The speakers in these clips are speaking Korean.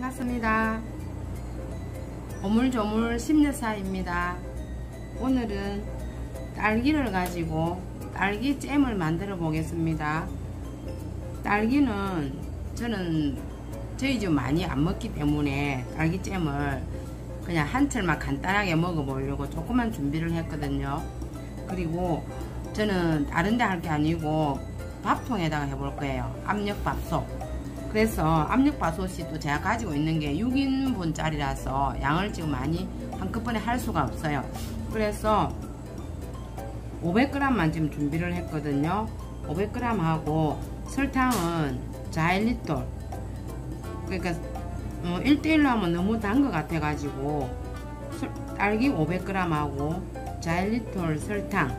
반갑습니다. 오물조물 심여사입니다. 오늘은 딸기를 가지고 딸기 잼을 만들어 보겠습니다. 딸기는 저희 집 많이 안 먹기 때문에 딸기 잼을 그냥 한철만 간단하게 먹어 보려고 조금만 준비를 했거든요. 그리고 저는 다른 데 할 게 아니고 밥통에다가 해볼 거예요. 압력밥솥. 그래서 압력밥솥이 또 제가 가지고 있는 게 6인분짜리라서 양을 지금 많이 한꺼번에 할 수가 없어요. 그래서 500g만 지금 준비를 했거든요. 500g 하고 설탕은 자일리톨, 그러니까 1:1로 하면 너무 단 것 같아 가지고 딸기 500g 하고 자일리톨 설탕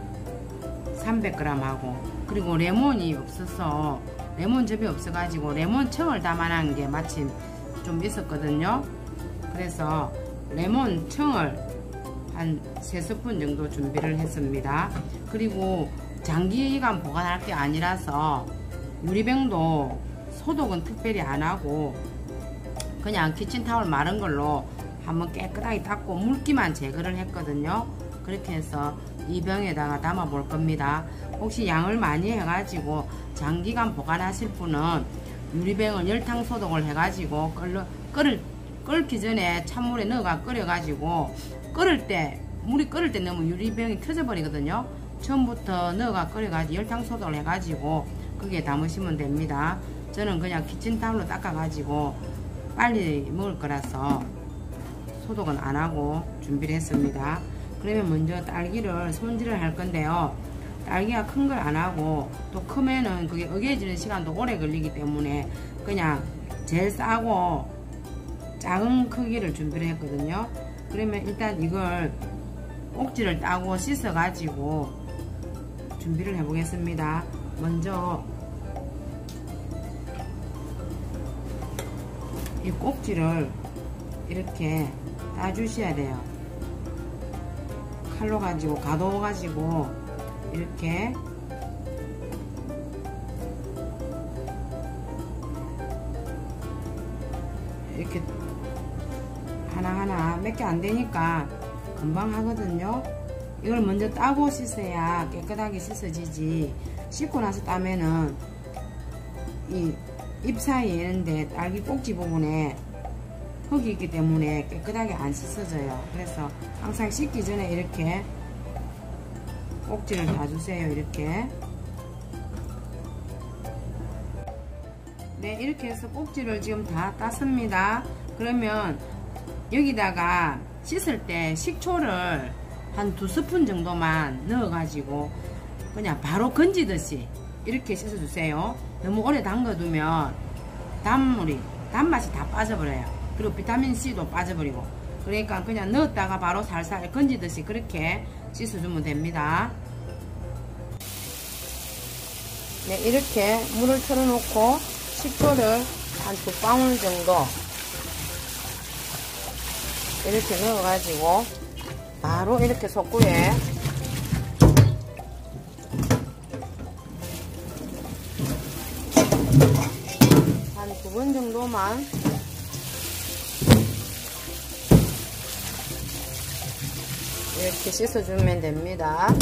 300g 하고, 그리고 레몬이 없어서 레몬즙이 없어가지고 레몬청을 담아놓은 게 마침 좀 있었거든요. 그래서 레몬청을 한 3스푼 정도 준비를 했습니다. 그리고 장기간 보관할 게 아니라서 유리병도 소독은 특별히 안 하고 그냥 키친타올 마른 걸로 한번 깨끗하게 닦고 물기만 제거를 했거든요. 그렇게 해서 이 병에다가 담아 볼 겁니다. 혹시 양을 많이 해가지고 장기간 보관하실 분은 유리병을 열탕 소독을 해가지고 끓기 전에 찬물에 넣어가 끓여가지고 물이 끓을 때 너무 유리병이 터져 버리거든요. 처음부터 넣어가 끓여가지고 열탕 소독을 해가지고 거기에 담으시면 됩니다. 저는 그냥 키친타올로 닦아가지고 빨리 먹을 거라서 소독은 안 하고 준비를 했습니다. 그러면 먼저 딸기를 손질을 할 건데요. 딸기가 큰 걸 안 하고 또 크면은 그게 으개지는 시간도 오래 걸리기 때문에 그냥 제일 싸고 작은 크기를 준비를 했거든요. 그러면 일단 이걸 꼭지를 따고 씻어 가지고 준비를 해 보겠습니다. 먼저 이 꼭지를 이렇게 따주셔야 돼요. 칼로 가지고 가둬 가지고 이렇게 하나하나 몇 개 안 되니까 금방 하거든요. 이걸 먼저 따고 씻어야 깨끗하게 씻어지지, 씻고 나서 따면은 이 잎 사이에 있는데 딸기 꼭지 부분에 흙이 있기 때문에 깨끗하게 안 씻어져요. 그래서 항상 씻기 전에 이렇게 꼭지를 따주세요. 이렇게. 네, 이렇게 해서 꼭지를 지금 다 땄습니다. 그러면 여기다가 씻을 때 식초를 한 2스푼 정도만 넣어가지고 그냥 바로 건지듯이 이렇게 씻어주세요. 너무 오래 담궈두면 단맛이 다 빠져버려요. 그리고 비타민C도 빠져버리고, 그러니까 그냥 넣었다가 바로 살살 건지듯이 그렇게 씻어주면 됩니다. 네, 이렇게 물을 틀어놓고 식초를 한 2방울 정도 이렇게 넣어가지고 바로 이렇게 속구에 한 2번 정도만 이렇게 씻어주면 됩니다.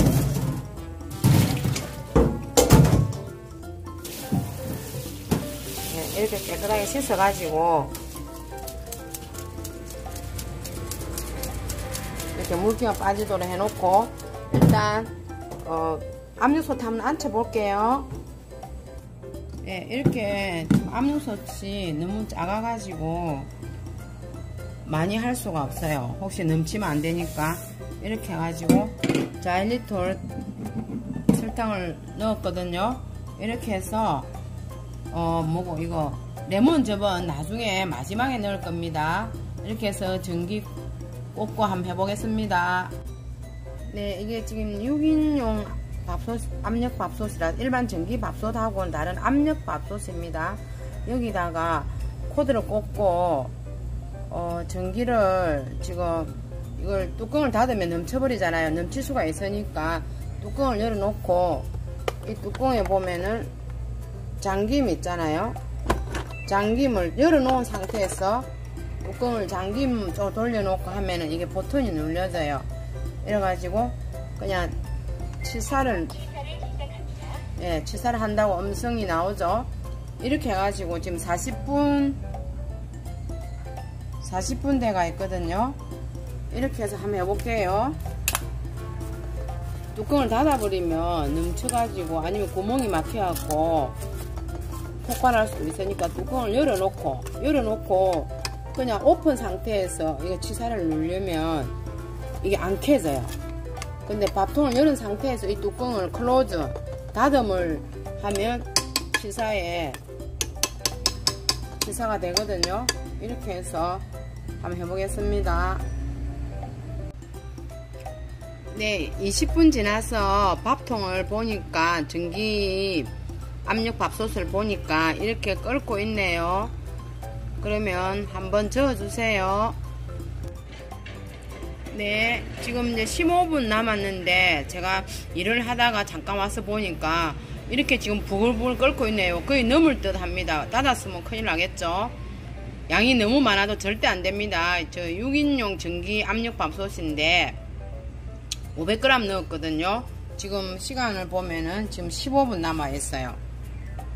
네, 이렇게 깨끗하게 씻어가지고 이렇게 물기가 빠지도록 해놓고 일단 압력솥 한번 앉혀 볼게요. 네, 이렇게 압력솥이 너무 작아가지고 많이 할 수가 없어요. 혹시 넘치면 안 되니까 이렇게 해가지고 자일리톨 설탕을 넣었거든요. 이렇게 해서 이거 레몬즙은 나중에 마지막에 넣을 겁니다. 이렇게 해서 전기 꽂고 한번 해보겠습니다. 네, 이게 지금 6인용 밥솥, 압력밥솥이라 일반 전기밥솥하고는 다른 압력밥솥입니다. 여기다가 코드를 꽂고 전기를 지금 이걸 뚜껑을 닫으면 넘쳐버리잖아요. 넘칠 수가 있으니까 뚜껑을 열어놓고 이 뚜껑에 보면은 잠김 있잖아요. 잠김을 열어놓은 상태에서 뚜껑을 잠김 좀 돌려놓고 하면은 이게 버튼이 눌려져요. 이래가지고 그냥 치사를 한다고 음성이 나오죠. 이렇게 해가지고 지금 40분 돼가 있거든요. 이렇게 해서 한번 해볼게요. 뚜껑을 닫아버리면 넘쳐가지고 아니면 구멍이 막혀갖고 폭발할 수도 있으니까 뚜껑을 열어놓고 그냥 오픈 상태에서 이거 치사를 누르면 이게 안 켜져요. 근데 밥통을 열은 상태에서 이 뚜껑을 클로즈 닫음을 하면 치사가 되거든요. 이렇게 해서 한번 해보겠습니다. 네, 20분 지나서 밥통을 보니까 전기 압력 밥솥을 보니까 이렇게 끓고 있네요. 그러면 한번 저어주세요. 네, 지금 이제 15분 남았는데 제가 일을 하다가 잠깐 와서 보니까 이렇게 지금 부글부글 끓고 있네요. 거의 넘을 듯 합니다. 닫았으면 큰일 나겠죠. 양이 너무 많아도 절대 안 됩니다. 저 6인용 전기 압력 밥솥인데 500g 넣었거든요. 지금 시간을 보면은 지금 15분 남아 있어요.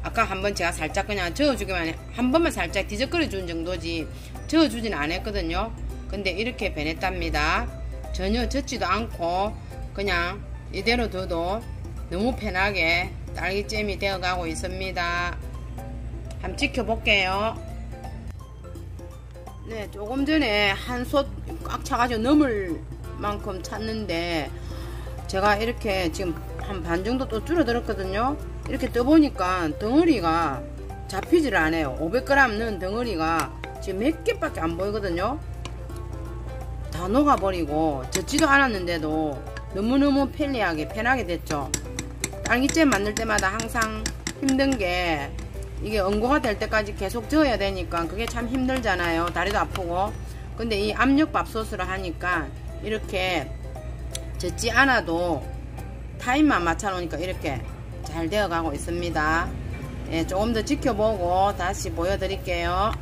아까 한번 제가 살짝 그냥 저어주기만 한 번만 살짝 뒤적거려 준 정도지 저어주진 않았거든요. 근데 이렇게 변했답니다. 전혀 젖지도 않고 그냥 이대로 둬도 너무 편하게 딸기잼이 되어가고 있습니다. 한번 지켜볼게요. 네, 조금 전에 한 솥 꽉 차가지고 넘을 만큼 찼는데 제가 이렇게 지금 한 반 정도 또 줄어들었거든요. 이렇게 떠보니까 덩어리가 잡히질 않아요. 500g 넣은 덩어리가 지금 몇 개밖에 안 보이거든요. 다 녹아버리고 젖지도 않았는데도 너무너무 편하게 됐죠. 딸기잼 만들 때마다 항상 힘든 게 이게 응고가 될 때까지 계속 저어야 되니까 그게 참 힘들잖아요. 다리도 아프고. 근데 이 압력밥솥으로 하니까 이렇게 젖지 않아도 타임만 맞춰 놓으니까 이렇게 잘 되어 가고 있습니다. 예, 조금 더 지켜보고 다시 보여드릴게요.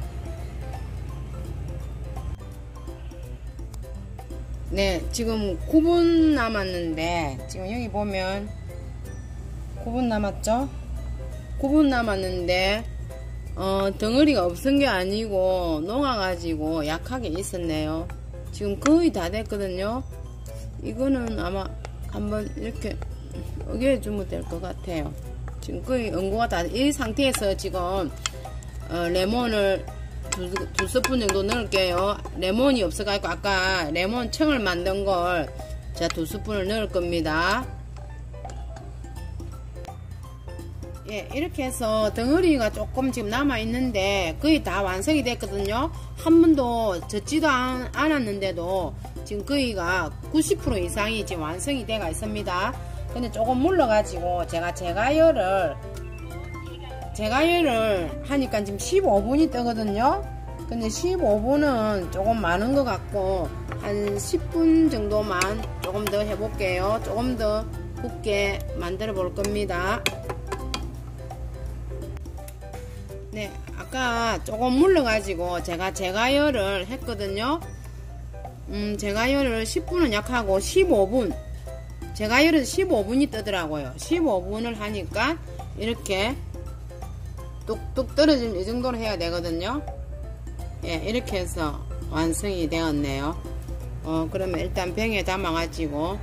네, 지금 9분 남았는데 지금 여기 보면 9분 남았죠? 9분 남았는데 덩어리가 없은 게 아니고 녹아가지고 약하게 있었네요. 지금 거의 다 됐거든요. 이거는 아마 한번 이렇게 어겨주면 될 것 같아요. 지금 거의 응고가 다, 이 상태에서 지금 레몬을 두 스푼 정도 넣을게요. 레몬이 없어가지고 아까 레몬 청을 만든 걸 제가 2스푼을 넣을 겁니다. 예, 이렇게 해서 덩어리가 조금 지금 남아있는데 거의 다 완성이 됐거든요. 한 번도 젖지도 않았는데도 지금 거의가 90% 이상이 지금 완성이 돼가 있습니다. 근데 조금 물러가지고 제가 제가열을 하니까 지금 15분이 뜨거든요. 근데 15분은 조금 많은 것 같고 한 10분 정도만 조금 더 해볼게요. 조금 더 굽게 만들어 볼 겁니다. 네, 아까 조금 물러가지고 제가 제가열을 했거든요. 제가열을 10분은 약하고 15분, 제가열은 15분이 뜨더라고요. 15분을 하니까 이렇게 뚝뚝 떨어지면 이 정도로 해야 되거든요. 예, 이렇게 해서 완성이 되었네요. 그러면 일단 병에 담아가지고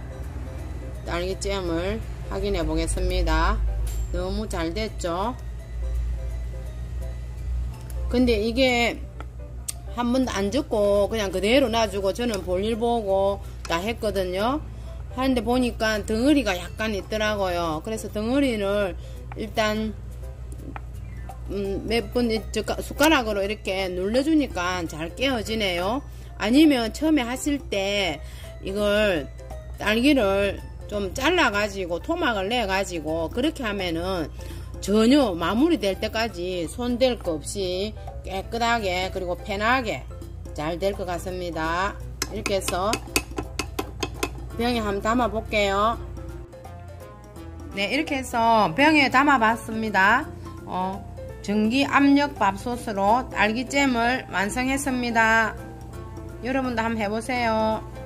딸기잼을 확인해 보겠습니다. 너무 잘 됐죠? 근데 이게 한 번도 안 젖고 그냥 그대로 놔주고 저는 볼일 보고 다 했거든요. 하는데 보니까 덩어리가 약간 있더라고요. 그래서 덩어리를 일단 몇 번 숟가락으로 이렇게 눌러주니까 잘 깨어지네요. 아니면 처음에 하실 때 이걸 딸기를 좀 잘라가지고 토막을 내가지고 그렇게 하면은 전혀 마무리될 때까지 손댈 거 없이 깨끗하게 그리고 편하게 잘 될 것 같습니다. 이렇게 해서 병에 한번 담아 볼게요. 네, 이렇게 해서 병에 담아 봤습니다. 전기 압력 밥솥으로 딸기잼을 완성했습니다. 여러분도 한번 해보세요.